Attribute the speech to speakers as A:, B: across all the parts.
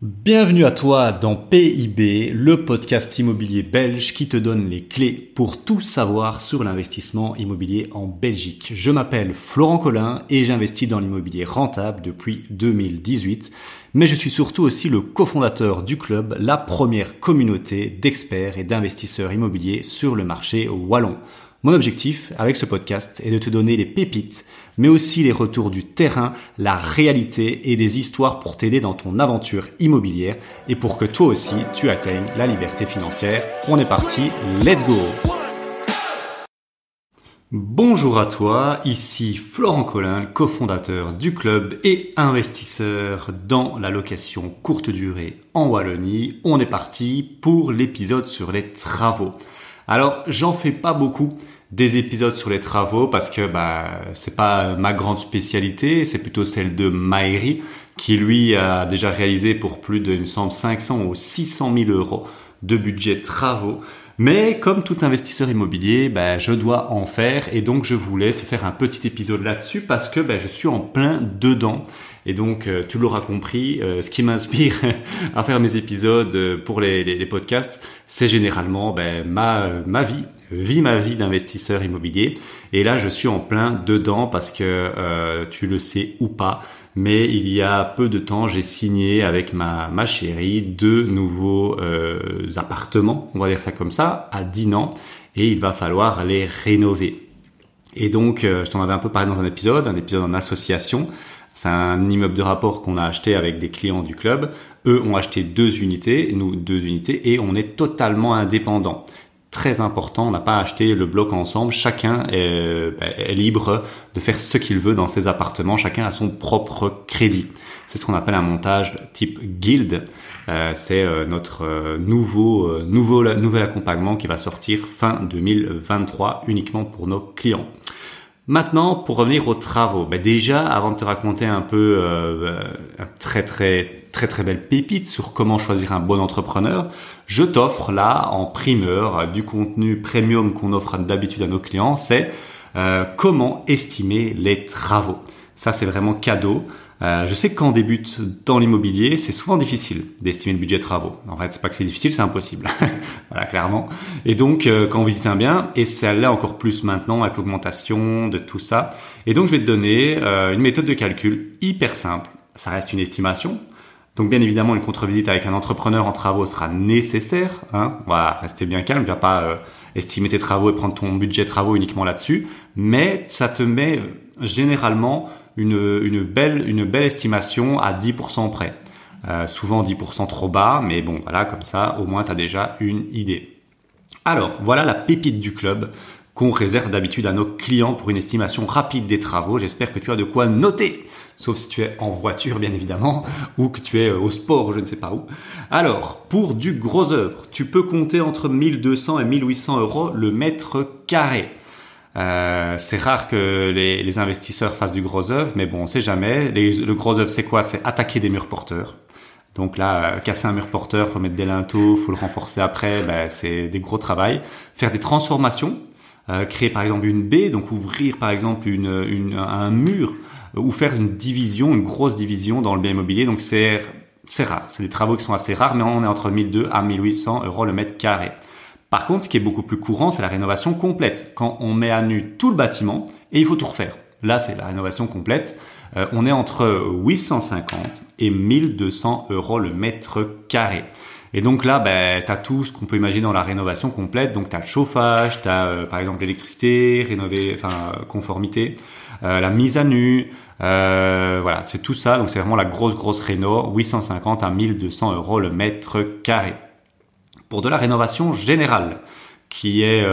A: Bienvenue à toi dans PIB, le podcast immobilier belge qui te donne les clés pour tout savoir sur l'investissement immobilier en Belgique. Je m'appelle Florent Collin et j'investis dans l'immobilier rentable depuis 2018. Mais je suis surtout aussi le cofondateur du club, la première communauté d'experts et d'investisseurs immobiliers sur le marché wallon. Mon objectif avec ce podcast est de te donner les pépites, mais aussi les retours du terrain, la réalité et des histoires pour t'aider dans ton aventure immobilière et pour que toi aussi tu atteignes la liberté financière. On est parti, let's go! Bonjour à toi, ici Florent Collin, cofondateur du club et investisseur dans la location courte durée en Wallonie. On est parti pour l'épisode sur les travaux. Alors, j'en fais pas beaucoup des épisodes sur les travaux parce que c'est pas ma grande spécialité, c'est plutôt celle de Maëri qui lui a déjà réalisé pour plus de, il me semble, 500 ou 600 000 euros de budget travaux. Mais comme tout investisseur immobilier, je dois en faire et donc je voulais te faire un petit épisode là-dessus parce que je suis en plein dedans. Et donc, tu l'auras compris, ce qui m'inspire à faire mes épisodes pour les podcasts, c'est généralement ma vie d'investisseur immobilier. Et là, je suis en plein dedans parce que tu le sais ou pas, mais il y a peu de temps, j'ai signé avec ma chérie 2 nouveaux appartements, on va dire ça comme ça, à Dinan, et il va falloir les rénover. Et donc, je t'en avais un peu parlé dans un épisode en association. C'est un immeuble de rapport qu'on a acheté avec des clients du club. Eux ont acheté 2 unités, nous 2 unités, et on est totalement indépendants. Très important, on n'a pas acheté le bloc ensemble. Chacun est libre de faire ce qu'il veut dans ses appartements. Chacun a son propre crédit. C'est ce qu'on appelle un montage type guild. C'est notre nouvel accompagnement qui va sortir fin 2023 uniquement pour nos clients. Maintenant, pour revenir aux travaux, déjà, avant de te raconter un peu un très belle pépite sur comment choisir un bon entrepreneur, je t'offre là en primeur du contenu premium qu'on offre d'habitude à nos clients, c'est comment estimer les travaux. Ça, c'est vraiment cadeau. Je sais que quand on débute dans l'immobilier, c'est souvent difficile d'estimer le budget de travaux. En fait, c'est pas que c'est difficile, c'est impossible. Voilà, clairement. Et donc, quand on visite un bien, et ça l'est encore plus maintenant avec l'augmentation de tout ça. Et donc, je vais te donner une méthode de calcul hyper simple. Ça reste une estimation. Donc, bien évidemment, une contre-visite avec un entrepreneur en travaux sera nécessaire. On va rester bien calme. Je vais pas estimer tes travaux et prendre ton budget de travaux uniquement là-dessus. Mais ça te met généralement une belle estimation à 10% près. Souvent 10% trop bas, mais bon, voilà, comme ça, au moins, tu as déjà une idée. Alors, voilà la pépite du club qu'on réserve d'habitude à nos clients pour une estimation rapide des travaux. J'espère que tu as de quoi noter, sauf si tu es en voiture, bien évidemment, ou que tu es au sport, ou je ne sais pas où. Alors, pour du gros œuvre, tu peux compter entre 1200 et 1800 euros le mètre carré. C'est rare que les investisseurs fassent du gros œuvre, mais bon, on sait jamais. Le gros œuvre, c'est quoi? C'est attaquer des murs porteurs. Donc là, casser un mur porteur, faut mettre des linteaux, faut le renforcer après, c'est des gros travail. Faire des transformations, créer par exemple une baie, donc ouvrir par exemple un mur, ou faire une grosse division dans le bien immobilier. Donc c'est rare. C'est des travaux qui sont assez rares, mais on est entre 1200 à 1800 euros le mètre carré. Par contre, ce qui est beaucoup plus courant, c'est la rénovation complète. Quand on met à nu tout le bâtiment et il faut tout refaire. Là, c'est la rénovation complète. On est entre 850 et 1200 euros le mètre carré. Et donc là, t'as tout ce qu'on peut imaginer dans la rénovation complète. Donc t'as le chauffage, t'as par exemple l'électricité, conformité, la mise à nu. Voilà, c'est tout ça. Donc c'est vraiment la grosse réno. 850 à 1200 euros le mètre carré. Pour de la rénovation générale, qui est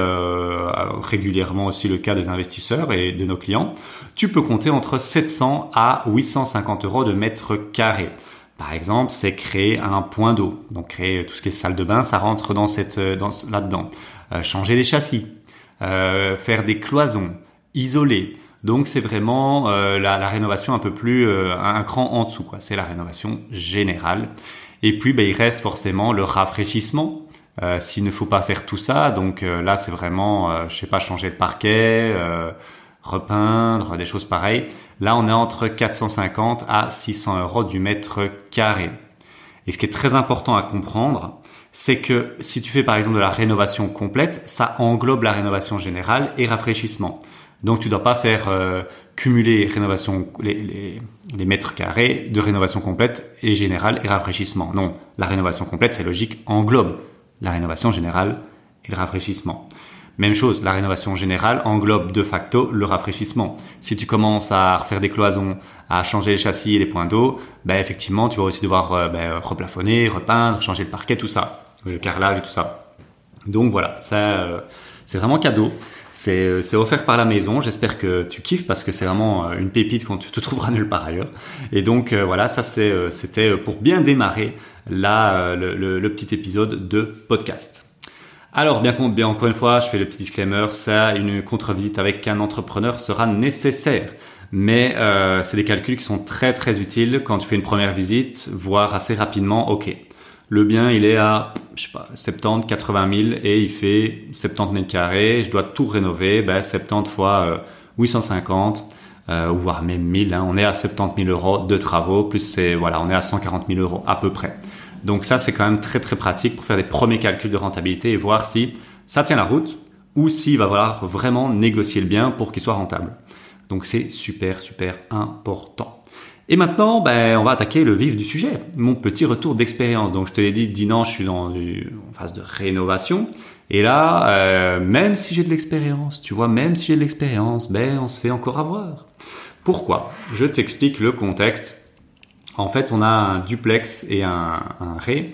A: régulièrement aussi le cas des investisseurs et de nos clients, tu peux compter entre 700 à 850 euros de mètre carré. Par exemple, c'est créer un point d'eau. Donc créer tout ce qui est salle de bain, ça rentre là-dedans. Changer des châssis, faire des cloisons, isoler. Donc c'est vraiment la rénovation un peu plus un cran en dessous, quoi. C'est la rénovation générale. Et puis il reste forcément le rafraîchissement. S'il ne faut pas faire tout ça, donc là c'est vraiment, changer de parquet, repeindre, des choses pareilles. Là on est entre 450 à 600 euros du mètre carré. Et ce qui est très important à comprendre, c'est que si tu fais par exemple de la rénovation complète, ça englobe la rénovation générale et rafraîchissement. Donc tu dois pas faire cumuler rénovation les mètres carrés de rénovation complète et générale et rafraîchissement. Non, la rénovation complète, c'est logique, englobe la rénovation générale et le rafraîchissement. Même chose, la rénovation générale englobe de facto le rafraîchissement. Si tu commences à refaire des cloisons, à changer les châssis et les points d'eau, effectivement, tu vas aussi devoir replafonner, repeindre, changer le parquet, tout ça, le carrelage et tout ça. Donc voilà, ça c'est vraiment cadeau. C'est offert par la maison. J'espère que tu kiffes parce que c'est vraiment une pépite qu'on te trouveras nulle part ailleurs. Et donc voilà, ça c'était pour bien démarrer le petit épisode de podcast. Alors, bien encore une fois, je fais le petit disclaimer, ça, une contre-visite avec un entrepreneur sera nécessaire. Mais c'est des calculs qui sont très très utiles quand tu fais une première visite, voire assez rapidement, ok, le bien il est à, 70, 80 000 et il fait 70 mètres carrés, je dois tout rénover, 70 fois 850, ou voire même 1000, on est à 70 000 euros de travaux, plus on est à 140 000 euros à peu près. Donc ça, c'est quand même très très pratique pour faire des premiers calculs de rentabilité et voir si ça tient la route ou s'il va falloir vraiment négocier le bien pour qu'il soit rentable. Donc c'est super super important. Et maintenant, on va attaquer le vif du sujet, mon petit retour d'expérience. Donc je te l'ai dit, Dinan, je suis en phase de rénovation. Et là, même si j'ai de l'expérience, on se fait encore avoir. Pourquoi ? Je t'explique le contexte. En fait, on a un duplex et un rez.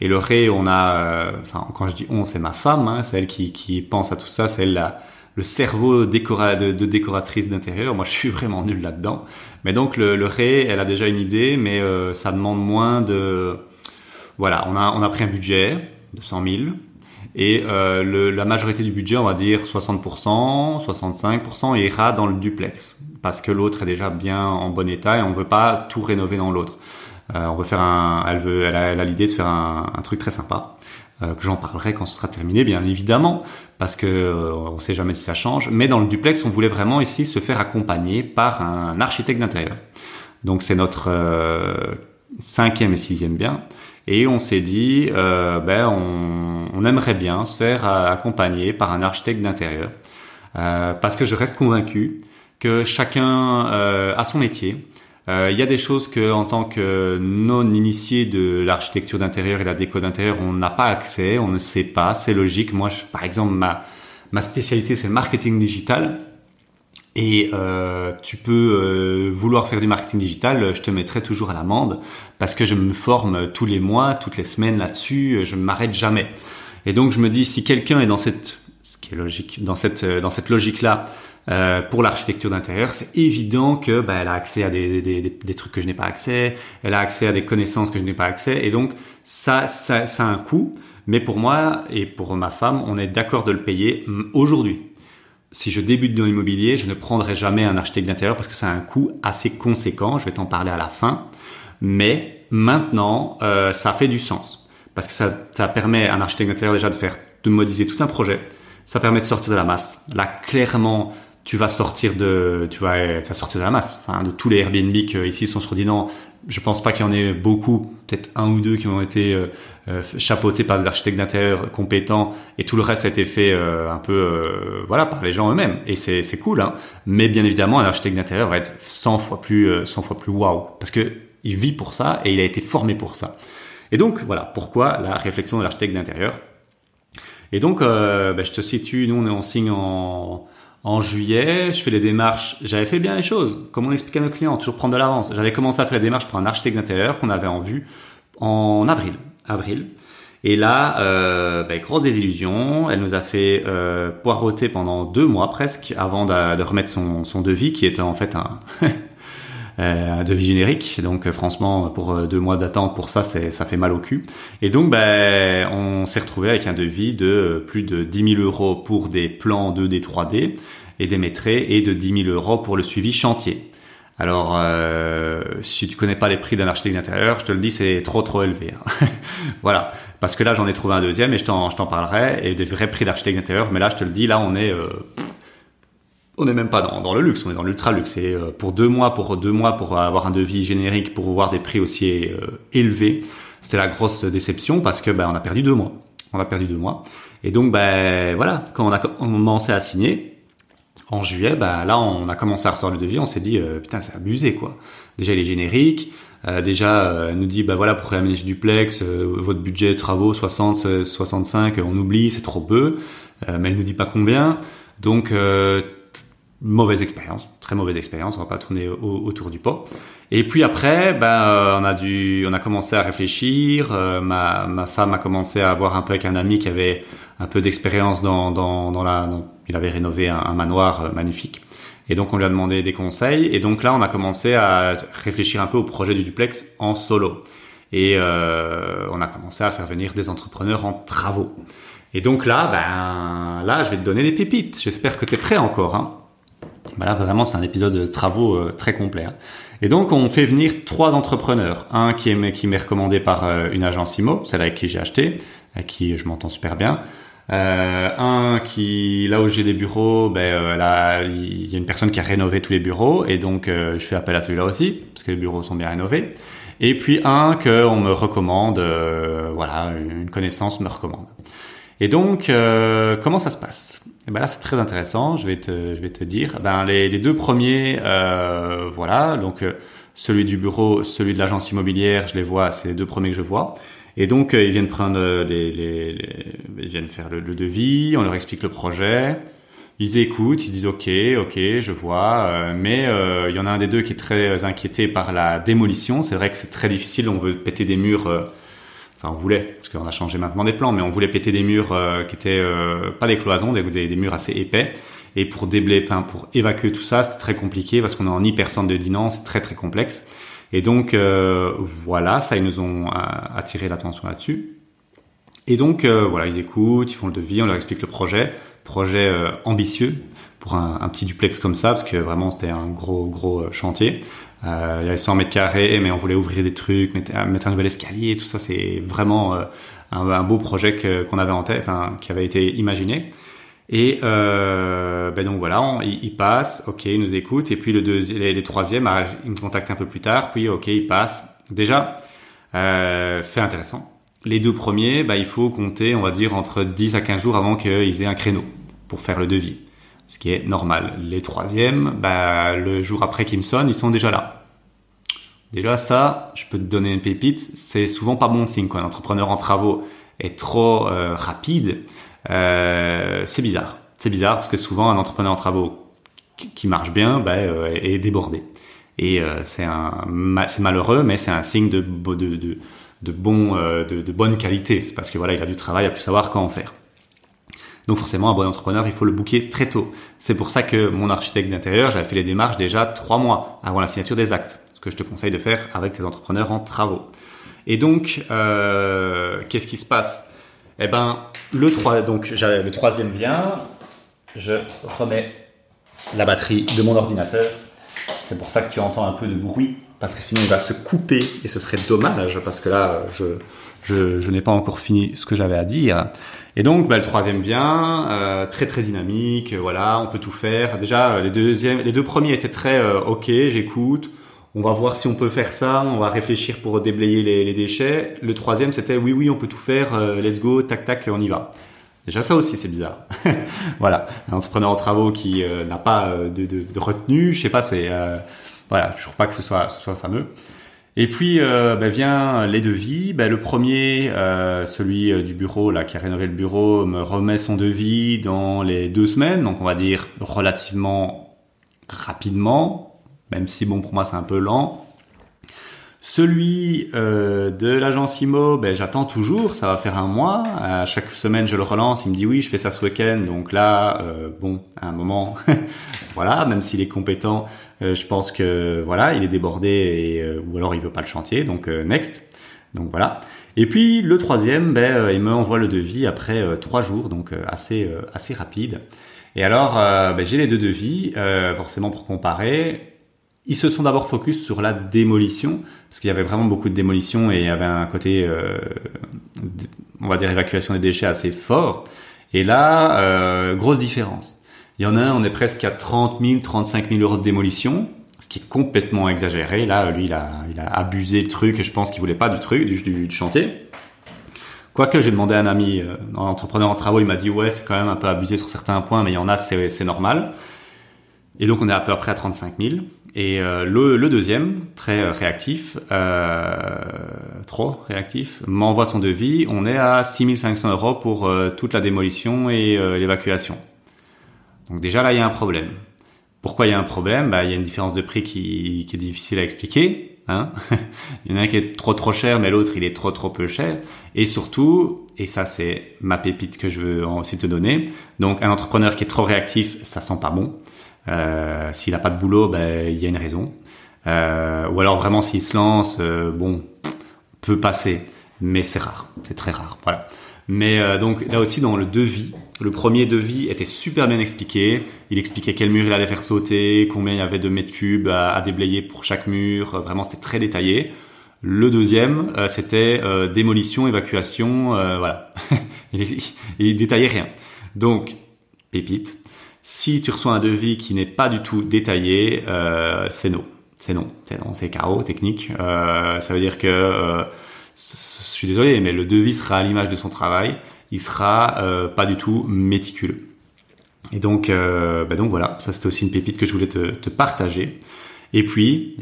A: Et le rez, on a, quand je dis on, c'est ma femme, c'est elle qui pense à tout ça, c'est elle le cerveau de décoratrice d'intérieur. Moi, je suis vraiment nul là-dedans. Mais donc, le rez, elle a déjà une idée, mais ça demande moins de... Voilà, on a pris un budget de 100 000. Et la majorité du budget, on va dire 60%, 65%, ira dans le duplex. Parce que l'autre est déjà bien en bon état et on veut pas tout rénover dans l'autre. On veut faire elle a l'idée de faire un truc très sympa, que j'en parlerai quand ce sera terminé, bien évidemment, parce que on sait jamais si ça change. Mais dans le duplex, on voulait vraiment ici se faire accompagner par un architecte d'intérieur. Donc c'est notre 5e et 6e bien. Et on s'est dit, on aimerait bien se faire accompagner par un architecte d'intérieur, parce que je reste convaincu que chacun a son métier. Il y a des choses que, en tant que non initié de l'architecture d'intérieur et la déco d'intérieur, on n'a pas accès, on ne sait pas, c'est logique. Moi, par exemple, ma spécialité, c'est le marketing digital. Et tu peux vouloir faire du marketing digital, je te mettrai toujours à l'amende parce que je me forme tous les mois, toutes les semaines là-dessus, je ne m'arrête jamais. Et donc je me dis, si quelqu'un est dans ce qui est logique, dans cette logique-là, pour l'architecture d'intérieur, c'est évident que elle a accès à des trucs que je n'ai pas accès, elle a accès à des connaissances que je n'ai pas accès, et donc ça a un coût. Mais pour moi et pour ma femme, on est d'accord de le payer aujourd'hui. Si je débute dans l'immobilier, je ne prendrai jamais un architecte d'intérieur parce que ça a un coût assez conséquent. Je vais t'en parler à la fin. Mais maintenant, ça fait du sens. Parce que ça permet à un architecte d'intérieur déjà de modéliser tout un projet. Ça permet de sortir de la masse. Là, clairement, tu vas sortir de la masse. Enfin, de tous les Airbnb qui ici sont sur Dinan, je pense pas qu'il y en ait beaucoup, peut-être un ou deux qui ont été chapeautés par des architectes d'intérieur compétents, et tout le reste a été fait un peu par les gens eux-mêmes, et c'est cool, hein. Mais bien évidemment, un architecte d'intérieur va être 100 fois plus waouh, parce que il vit pour ça et il a été formé pour ça. Et donc voilà pourquoi la réflexion de l'architecte d'intérieur. Et donc je te situe, nous on signe en juillet, je fais les démarches. J'avais fait bien les choses, comme on explique à nos clients, toujours prendre de l'avance. J'avais commencé à faire les démarches pour un architecte d'intérieur qu'on avait en vue en avril. Et là, grosse désillusion. Elle nous a fait poireauter pendant 2 mois presque avant de remettre son devis, qui était en fait un devis générique. Donc franchement, pour 2 mois d'attente pour ça, ça fait mal au cul. Et donc on s'est retrouvé avec un devis de plus de 10 000 euros pour des plans 2D, 3D et des maîtrés, et de 10 000 euros pour le suivi chantier. Alors si tu connais pas les prix d'un architecte d'intérieur, je te le dis, c'est trop élevé, hein. Voilà, parce que là j'en ai trouvé un deuxième et je t'en parlerai, et des vrais prix d'architecte d'intérieur. Mais là je te le dis, là on n'est même pas dans le luxe, on est dans l'ultra luxe. Et pour 2 mois pour avoir un devis générique, pour voir des prix aussi élevés, c'était la grosse déception parce que on a perdu 2 mois. On a perdu 2 mois. Et donc voilà, quand on a commencé à signer en juillet, là on a commencé à recevoir le devis, on s'est dit putain c'est abusé quoi. Déjà il est générique, elle nous dit voilà pour réaménager du duplex, votre budget travaux 60 65, on oublie, c'est trop peu. Mais elle nous dit pas combien. Donc mauvaise expérience, très mauvaise expérience, on va pas tourner autour du pot. Et puis après, on a commencé à réfléchir. Ma femme a commencé à voir un peu avec un ami qui avait un peu d'expérience il avait rénové un manoir magnifique. Et donc on lui a demandé des conseils. Et donc là, on a commencé à réfléchir un peu au projet du duplex en solo. Et on a commencé à faire venir des entrepreneurs en travaux. Et donc là, je vais te donner des pépites. J'espère que t'es prêt encore, hein. Là, vraiment, c'est un épisode de travaux très complet. Hein. Et donc, on fait venir 3 entrepreneurs. Un qui m'est recommandé par une agence IMO, celle avec qui j'ai acheté, avec qui je m'entends super bien. Un qui, là où j'ai des bureaux, là, il y a une personne qui a rénové tous les bureaux, et donc je fais appel à celui-là aussi, parce que les bureaux sont bien rénovés. Et puis un que on me recommande, une connaissance me recommande. Et donc, comment ça se passe ? Et là, c'est très intéressant. Je vais te dire. Les 2 premiers, donc celui du bureau, celui de l'agence immobilière, je les vois. C'est les 2 premiers que je vois. Et donc, ils viennent prendre ils viennent faire le devis. On leur explique le projet. Ils écoutent, ils disent OK, je vois. Mais il y en a un des 2 qui est très inquiété par la démolition. C'est vrai que c'est très difficile. On veut péter des murs. On voulait, parce qu'on a changé maintenant des plans, mais on voulait péter des murs qui étaient pas des cloisons, des murs assez épais. Et pour pour évacuer tout ça, c'était très compliqué parce qu'on est en hypercentre de Dinan, c'est très très complexe. Et donc ça, ils nous ont attiré l'attention là-dessus. Et donc ils écoutent, ils font le devis, on leur explique le projet ambitieux pour un petit duplex comme ça, parce que vraiment c'était un gros chantier. Il y avait 100 mètres carrés, mais on voulait ouvrir des trucs, mettre un nouvel escalier, tout ça, c'est vraiment un beau projet qu'on avait en tête, qui avait été imaginé. Et donc voilà, ils passent, OK, ils nous écoutent, et puis les troisièmes, ils me contactent un peu plus tard, puis OK, ils passent. Déjà, fait intéressant. Les 2 premiers, il faut compter, on va dire, entre 10 à 15 jours avant qu'ils aient un créneau pour faire le devis. Ce qui est normal. Les troisièmes, le jour après qu'ils me sonnent, ils sont déjà là. Déjà ça, je peux te donner une pépite, c'est souvent pas bon signe quand un entrepreneur en travaux est trop rapide. C'est bizarre. C'est bizarre parce que souvent un entrepreneur en travaux qui marche bien est débordé. Et c'est malheureux, mais c'est un signe de bonne qualité. C'est parce que il a du travail à plus savoir quand en faire. Donc forcément, un bon entrepreneur, il faut le booker très tôt. C'est pour ça que mon architecte d'intérieur, j'avais fait les démarches déjà 3 mois avant la signature des actes. Ce que je te conseille de faire avec tes entrepreneurs en travaux. Et donc, qu'est-ce qui se passe ? Le troisième vient, je remets la batterie de mon ordinateur. C'est pour ça que tu entends un peu de bruit, parce que sinon il va se couper et ce serait dommage, parce que là, je n'ai pas encore fini ce que j'avais à dire. Et donc, le troisième vient, très très dynamique, on peut tout faire. Déjà, les 2 premiers étaient très OK, j'écoute. On va voir si on peut faire ça, on va réfléchir pour déblayer les déchets. Le troisième, c'était oui, on peut tout faire, let's go, tac, on y va. Déjà, ça aussi, c'est bizarre. Voilà, un entrepreneur en travaux qui n'a pas de retenue, je sais pas, je trouve pas que ce soit fameux. Et puis vient les devis. Le premier, celui du bureau là qui a rénové le bureau, me remet son devis dans les 2 semaines, donc on va dire relativement rapidement. Même si pour moi c'est un peu lent. Celui de l'agence IMO, j'attends toujours, ça va faire 1 mois. À chaque semaine je le relance, il me dit oui, je fais ça ce week-end. Donc là, à un moment, même s'il est compétent, je pense que il est débordé ou alors il veut pas le chantier. Donc next. Donc voilà. Et puis le troisième, il me envoie le devis après 3 jours, donc assez rapide. Et alors j'ai les 2 devis, forcément pour comparer. Ils se sont d'abord focus sur la démolition, parce qu'il y avait vraiment beaucoup de démolition et il y avait un côté, on va dire, évacuation des déchets assez fort. Et là, grosse différence. Il y en a un, on est presque à 30 000, 35 000 euros de démolition, qui est complètement exagéré. Là, lui, il a abusé le truc et je pense qu'il voulait pas du truc, du chantier. Quoique j'ai demandé à un ami, un entrepreneur en travaux, il m'a dit ouais, c'est quand même un peu abusé sur certains points, mais il y en a, c'est normal. Et donc on est à peu près à 35 000. Et le deuxième, très réactif, trop réactif, m'envoie son devis. On est à 6 500 € pour toute la démolition et l'évacuation. Donc déjà là, il y a un problème. Pourquoi il y a un problème? Il y a une différence de prix qui est difficile à expliquer. Hein. Il y en a un qui est trop cher, mais l'autre il est trop peu cher. Et surtout, et ça c'est ma pépite que je veux aussi te donner, donc un entrepreneur qui est trop réactif, ça sent pas bon. S'il a pas de boulot, il y a une raison. Ou alors vraiment s'il se lance, peut passer, mais c'est rare, c'est très rare. Voilà. Mais donc là aussi dans le devis, le premier devis était super bien expliqué. Il expliquait quel mur il allait faire sauter, combien il y avait de mètres cubes à déblayer pour chaque mur. Vraiment, c'était très détaillé. Le deuxième, c'était démolition, évacuation, voilà. il détaillait rien. Donc, pépite. Si tu reçois un devis qui n'est pas du tout détaillé, c'est non. C'est KO technique. Ça veut dire que je suis désolé, mais le devis sera à l'image de son travail. Il sera pas du tout méticuleux. Et donc voilà, ça c'était aussi une pépite que je voulais te partager. Et puis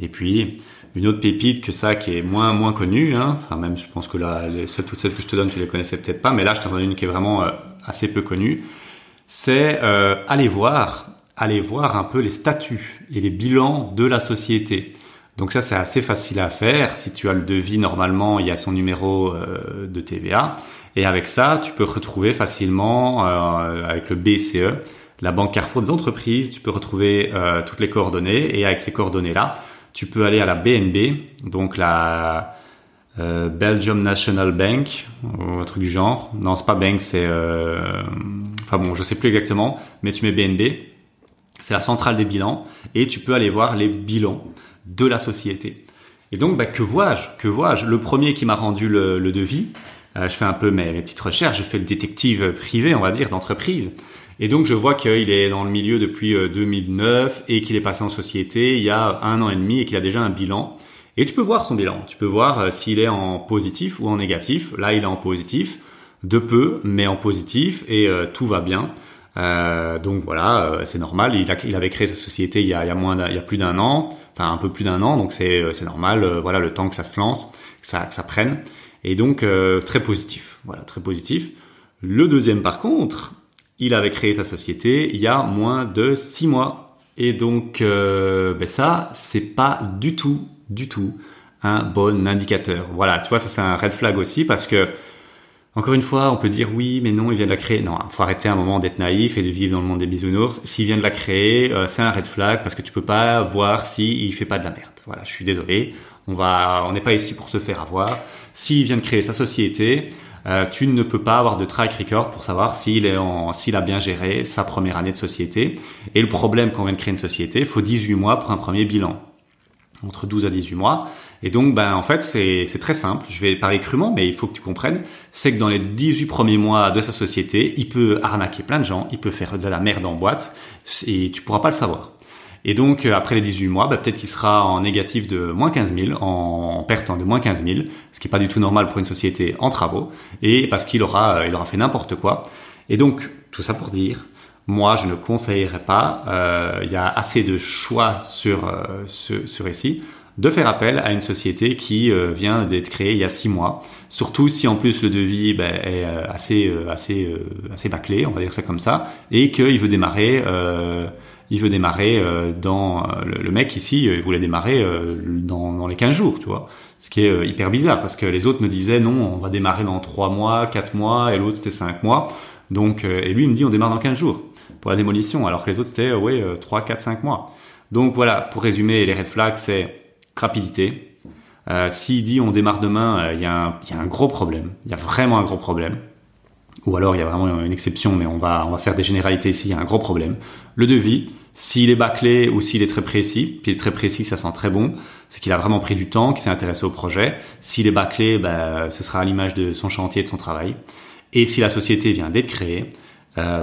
A: une autre pépite que ça qui est moins connue, hein. Enfin même je pense que là toutes celles que je te donne tu les connaissais peut-être pas, mais là je t'en donne une qui est vraiment assez peu connue. C'est aller voir un peu les statuts et les bilans de la société. Donc ça c'est assez facile à faire. Si tu as le devis, normalement il y a son numéro de TVA. Et avec ça, tu peux retrouver facilement, avec le BCE, la Banque Carrefour des entreprises, tu peux retrouver toutes les coordonnées. Et avec ces coordonnées-là, tu peux aller à la BNB, donc la Belgium National Bank, ou un truc du genre. Non, c'est pas bank, c'est... je sais plus exactement, mais tu mets BNB. C'est la centrale des bilans. Et tu peux aller voir les bilans de la société. Et donc, que vois-je? Le premier qui m'a rendu le devis, je fais un peu mes petites recherches, je fais le détective privé, on va dire, d'entreprise. Et donc, je vois qu'il est dans le milieu depuis 2009 et qu'il est passé en société il y a 1 an et demi et qu'il a déjà un bilan. Et tu peux voir son bilan. Tu peux voir s'il est en positif ou en négatif. Là, il est en positif, de peu, mais en positif et tout va bien. Donc voilà, c'est normal. Il avait créé sa société il y a plus d'un an, enfin un peu plus d'un an. Donc c'est normal. Voilà, le temps que ça se lance, que ça prenne. Et donc très positif. Voilà, très positif. Le deuxième, par contre, il avait créé sa société il y a moins de 6 mois. Et donc ça, c'est pas du tout un bon indicateur. Voilà, tu vois, ça c'est un red flag aussi parce que encore une fois, on peut dire oui, mais non, il vient de la créer. Non, faut arrêter un moment d'être naïf et de vivre dans le monde des bisounours. S'il vient de la créer, c'est un red flag parce que tu peux pas voir s'il fait pas de la merde. Voilà, je suis désolé. On n'est pas ici pour se faire avoir. S'il vient de créer sa société, tu ne peux pas avoir de track record pour savoir s'il a bien géré sa première année de société. Et le problème quand on vient de créer une société, il faut 18 mois pour un premier bilan. Entre 12 à 18 mois. Et donc, en fait, c'est très simple. Je vais parler crûment, mais il faut que tu comprennes. C'est que dans les 18 premiers mois de sa société, il peut arnaquer plein de gens, il peut faire de la merde en boîte, et tu pourras pas le savoir. Et donc, après les 18 mois, peut-être qu'il sera en négatif de moins 15 000, en perte de moins 15 000, ce qui est pas du tout normal pour une société en travaux, et parce qu'il aura fait n'importe quoi. Et donc, tout ça pour dire, moi, je ne conseillerais pas, il y a assez de choix sur ici, de faire appel à une société qui vient d'être créée il y a 6 mois. Surtout si en plus le devis est assez bâclé, on va dire ça comme ça, et qu'il veut démarrer, dans le mec ici, il voulait démarrer dans les 15 jours, tu vois. Ce qui est hyper bizarre parce que les autres me disaient non, on va démarrer dans 3 mois, 4 mois, et l'autre c'était 5 mois. Donc, et lui il me dit on démarre dans 15 jours pour la démolition, alors que les autres c'était 3, 4, 5 mois. Donc voilà, pour résumer, les red flags c'est rapidité. S'il dit on démarre demain, il y a un gros problème. Il y a vraiment un gros problème. Ou alors il y a vraiment une exception, mais on va faire des généralités ici. Il y a un gros problème. Le devis, s'il est bâclé ou s'il est très précis, puis il est très précis, ça sent très bon. C'est qu'il a vraiment pris du temps, qu'il s'est intéressé au projet. S'il est bâclé, ce sera à l'image de son chantier, de son travail. Et si la société vient d'être créée,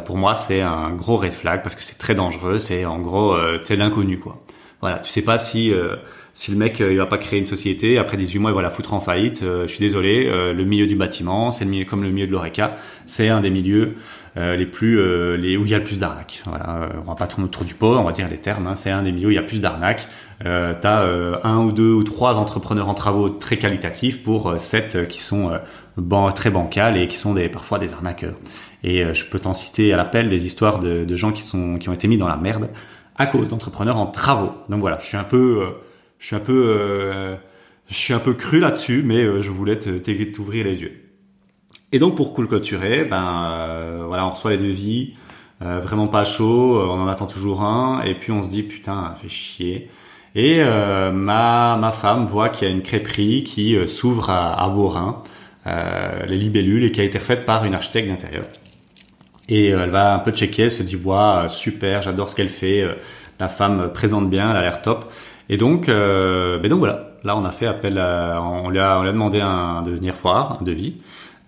A: pour moi c'est un gros red flag parce que c'est très dangereux. C'est en gros c'est l'inconnu quoi. Voilà, tu sais pas si le mec il va pas créer une société, après 18 mois il va la foutre en faillite. Je suis désolé, le milieu du bâtiment, c'est le milieu comme le milieu de l'Horeca, c'est un des milieux les plus où il y a le plus d'arnaques. Voilà, on va pas tourner autour du pot, on va dire les termes, hein, c'est un des milieux où il y a plus d'arnaques. T'as un ou deux ou trois entrepreneurs en travaux très qualitatifs pour 7 qui sont très bancales et qui sont parfois des arnaqueurs. Et je peux t'en citer à l'appel des histoires de gens qui ont été mis dans la merde à cause d'entrepreneurs en travaux. Donc voilà, je suis un peu cru là-dessus, mais je voulais t'ouvrir les yeux. Et donc pour clôturer, voilà, on reçoit les devis, vraiment pas chaud, on en attend toujours un, et puis on se dit putain, fait chier. Et ma femme voit qu'il y a une crêperie qui s'ouvre à Beaurain, les libellules, et qui a été refaite par une architecte d'intérieur. Et elle va un peu checker, elle se dit super, j'adore ce qu'elle fait, la femme présente bien, elle a l'air top. Et donc voilà, là on a fait appel, on lui a demandé de venir voir un devis.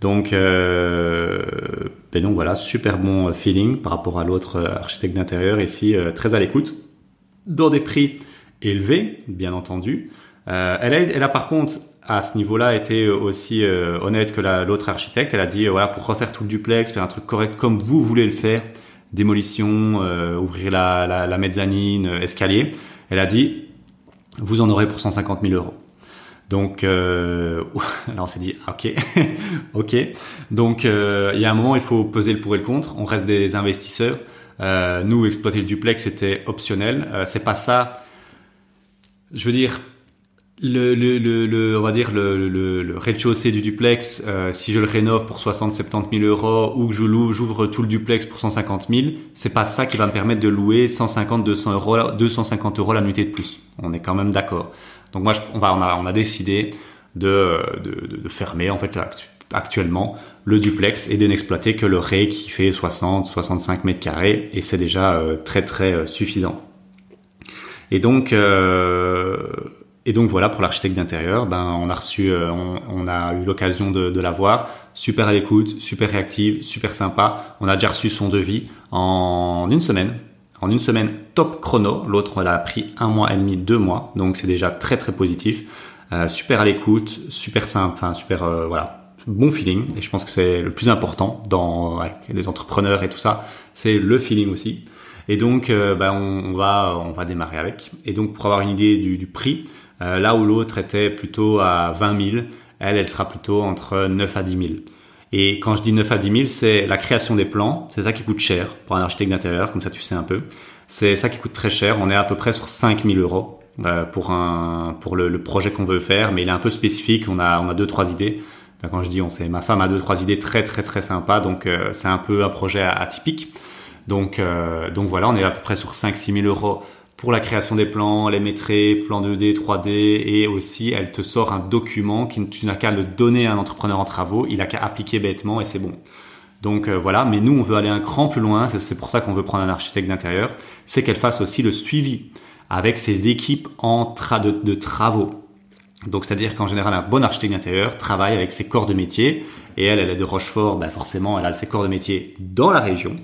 A: Donc voilà, super bon feeling par rapport à l'autre architecte d'intérieur ici, très à l'écoute, dans des prix élevés, bien entendu. Elle a par contre à ce niveau-là été aussi honnête que l'autre architecte. Elle a dit voilà, pour refaire tout le duplex, faire un truc correct comme vous voulez le faire, démolition, ouvrir la mezzanine, escalier. Elle a dit vous en aurez pour 150 000 euros. Donc là on s'est dit ok. ok. Donc il y a un moment il faut peser le pour et le contre. On reste des investisseurs. Nous exploiter le duplex c'était optionnel. C'est pas ça. Je veux dire on va dire le rez-de-chaussée du duplex, si je le rénove pour 60-70 000 euros ou que j'ouvre tout le duplex pour 150 000, c'est pas ça qui va me permettre de louer 250 euros la nuitée de plus. On est quand même d'accord. Donc moi, on a décidé de fermer en fait actuellement le duplex et de n'exploiter que le rez qui fait 60-65 mètres carrés et c'est déjà très très suffisant. Et donc voilà pour l'architecte d'intérieur, on a eu l'occasion de la voir, super à l'écoute, super réactive, super sympa. On a déjà reçu son devis en une semaine top chrono. L'autre l'a pris 1 mois et demi, 2 mois, donc c'est déjà très très positif. Super à l'écoute, super simple, voilà, bon feeling. Et je pense que c'est le plus important avec les entrepreneurs et tout ça, c'est le feeling aussi. Et donc on va démarrer avec. Et donc pour avoir une idée du prix. Là où l'autre était plutôt à 20 000, elle sera plutôt entre 9 à 10 000. Et quand je dis 9 à 10 000, c'est la création des plans. C'est ça qui coûte cher pour un architecte d'intérieur, comme ça tu sais un peu. C'est ça qui coûte très cher. On est à peu près sur 5 000 euros pour le projet qu'on veut faire, mais il est un peu spécifique. On a 2-3 idées. Quand je dis ma femme a 2-3 idées très très très sympas, donc c'est un peu un projet atypique. Donc voilà, on est à peu près sur 5-6 000 euros pour la création des plans, les maîtrises, plans 2D, 3D, et aussi elle te sort un document qui tu n'as qu'à le donner à un entrepreneur en travaux, il a qu'à appliquer bêtement et c'est bon. Donc voilà, mais nous on veut aller un cran plus loin, c'est pour ça qu'on veut prendre un architecte d'intérieur, c'est qu'elle fasse aussi le suivi avec ses équipes de travaux. Donc c'est-à-dire qu'en général un bon architecte d'intérieur travaille avec ses corps de métier, et elle est de Rochefort, forcément elle a ses corps de métier dans la région,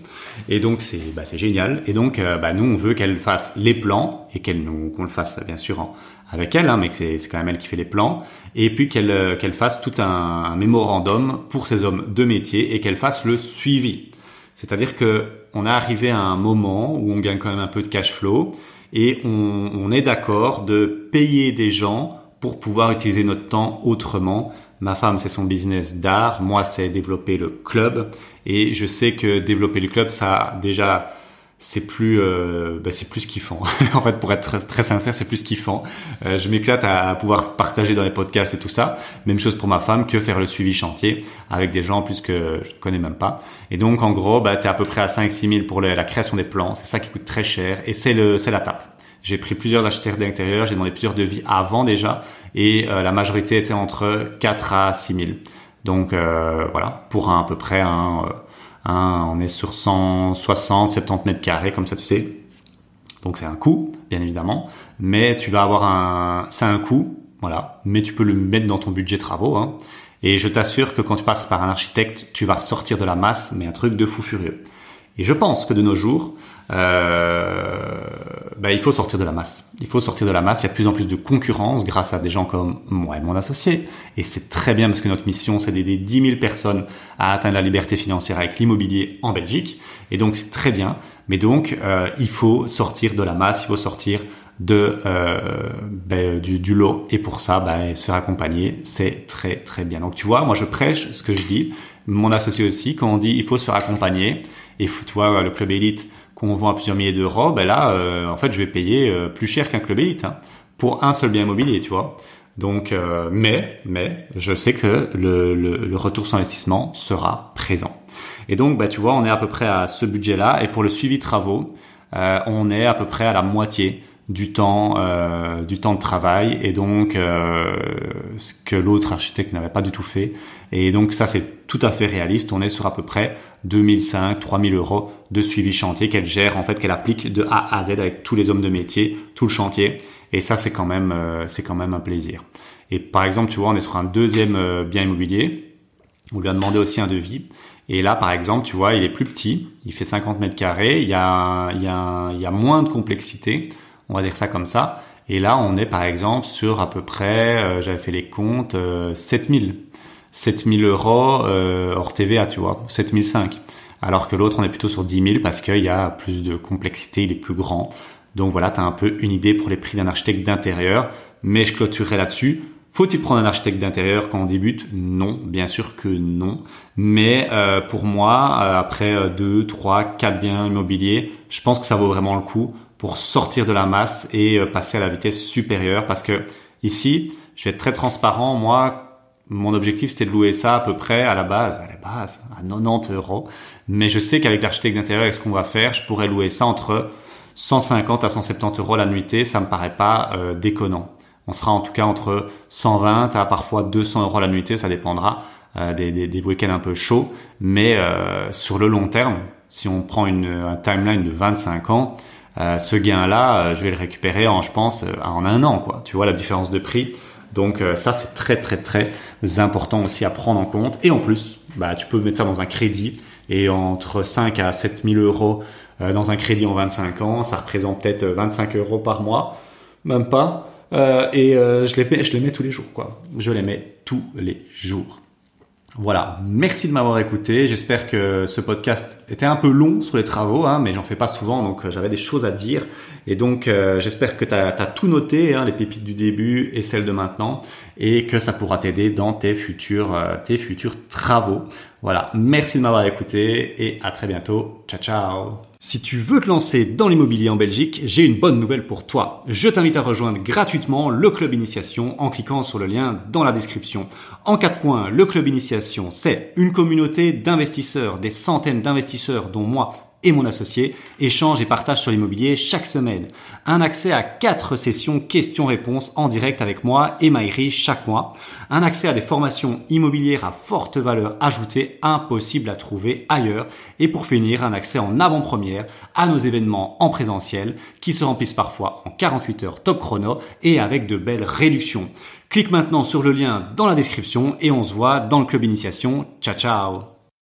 A: et donc c'est génial. Et donc nous on veut qu'elle fasse les plans et qu'on le fasse bien sûr avec elle, mais que c'est quand même elle qui fait les plans, et puis qu'elle fasse tout un mémorandum pour ses hommes de métier et qu'elle fasse le suivi. C'est-à-dire que on est arrivé à un moment où on gagne quand même un peu de cash flow et on est d'accord de payer des gens pour pouvoir utiliser notre temps autrement. Ma femme, c'est son business d'art. Moi, c'est développer le club. Et je sais que développer le club, ça, déjà, c'est plus kiffant. En fait, pour être très, très sincère, c'est plus kiffant. Je m'éclate à pouvoir partager dans les podcasts et tout ça. Même chose pour ma femme que faire le suivi chantier avec des gens en plus que je ne connais même pas. Et donc, en gros, t'es à peu près à 5-6 000 pour la création des plans. C'est ça qui coûte très cher. Et c'est la tape. J'ai pris plusieurs architectes d'intérieur, j'ai demandé plusieurs devis avant déjà, et la majorité était entre 4 à 6 000. Donc voilà, pour à peu près on est sur 160-70 mètres carrés, comme ça tu sais. Donc c'est un coût, bien évidemment, mais tu vas avoir c'est un coût, voilà, mais tu peux le mettre dans ton budget travaux, Et je t'assure que quand tu passes par un architecte, tu vas sortir de la masse, mais un truc de fou furieux. Et je pense que de nos jours, il faut sortir de la masse. Il faut sortir de la masse. Il y a de plus en plus de concurrence grâce à des gens comme moi et mon associé. Et c'est très bien parce que notre mission, c'est d'aider 10 000 personnes à atteindre la liberté financière avec l'immobilier en Belgique. Et donc, c'est très bien. Mais donc, il faut sortir de la masse. Il faut sortir du lot. Et pour ça, se faire accompagner, c'est très, très bien. Donc, tu vois, moi, je prêche ce que je dis. Mon associé aussi, quand on dit il faut se faire accompagner, et tu vois, le club élite qu'on vend à plusieurs milliers d'euros, en fait, je vais payer plus cher qu'un club élite pour un seul bien immobilier, tu vois. Donc, mais je sais que le retour sur investissement sera présent. Et donc, tu vois, on est à peu près à ce budget-là. Et pour le suivi travaux, on est à peu près à la moitié du temps de travail, et donc ce que l'autre architecte n'avait pas du tout fait. Et donc ça, c'est tout à fait réaliste. On est sur à peu près 2005, 3000 euros de suivi chantier qu'elle gère, en fait, qu'elle applique de A à Z avec tous les hommes de métier, tout le chantier. Et ça, c'est quand même un plaisir. Et par exemple, tu vois, on est sur un deuxième bien immobilier. On lui a demandé aussi un devis. Et là, par exemple, tu vois, il est plus petit. Il fait 50 mètres carrés. Il y a moins de complexité. On va dire ça comme ça. Et là, on est par exemple sur à peu près, j'avais fait les comptes, 7000 euros hors TVA, tu vois, 7005. Alors que l'autre, on est plutôt sur 10 000 parce qu'il y a plus de complexité, il est plus grand. Donc voilà, tu as un peu une idée pour les prix d'un architecte d'intérieur. Mais je clôturerai là-dessus. Faut-il prendre un architecte d'intérieur quand on débute? Non, bien sûr que non. Mais pour moi, après 2, 3, 4 biens immobiliers, je pense que ça vaut vraiment le coup pour sortir de la masse et passer à la vitesse supérieure. Parce que ici, je vais être très transparent. Moi, mon objectif, c'était de louer ça à peu près à la base, à 90 euros. Mais je sais qu'avec l'architecte d'intérieur, avec ce qu'on va faire, je pourrais louer ça entre 150 à 170 euros la nuitée. Ça me paraît pas déconnant. On sera en tout cas entre 120 à parfois 200 euros la nuitée. Ça dépendra des week-ends un peu chauds. Mais sur le long terme, si on prend un timeline de 25 ans, ce gain-là, je vais le récupérer en un an, quoi. Tu vois la différence de prix. Donc ça, c'est très très très important aussi à prendre en compte. Et en plus, tu peux mettre ça dans un crédit, et entre 5 à 7 000 euros dans un crédit en 25 ans, ça représente peut-être 25 euros par mois, même pas. Je les mets tous les jours, quoi. Je les mets tous les jours. Voilà, merci de m'avoir écouté. J'espère que ce podcast était un peu long sur les travaux, mais j'en fais pas souvent, donc j'avais des choses à dire. Et donc j'espère que t'as tout noté, les pépites du début et celles de maintenant, et que ça pourra t'aider dans tes futurs travaux. Voilà, merci de m'avoir écouté et à très bientôt. Ciao, ciao. Si tu veux te lancer dans l'immobilier en Belgique, j'ai une bonne nouvelle pour toi. Je t'invite à rejoindre gratuitement le Club Initiation en cliquant sur le lien dans la description. En 4 points, le Club Initiation, c'est une communauté d'investisseurs, des centaines d'investisseurs dont moi et mon associé échangent et partagent sur l'immobilier chaque semaine. Un accès à 4 sessions questions-réponses en direct avec moi et Maïri chaque mois. Un accès à des formations immobilières à forte valeur ajoutée, impossible à trouver ailleurs. Et pour finir, un accès en avant-première à nos événements en présentiel qui se remplissent parfois en 48 heures top chrono et avec de belles réductions. Clique maintenant sur le lien dans la description et on se voit dans le Club Initiation. Ciao, ciao!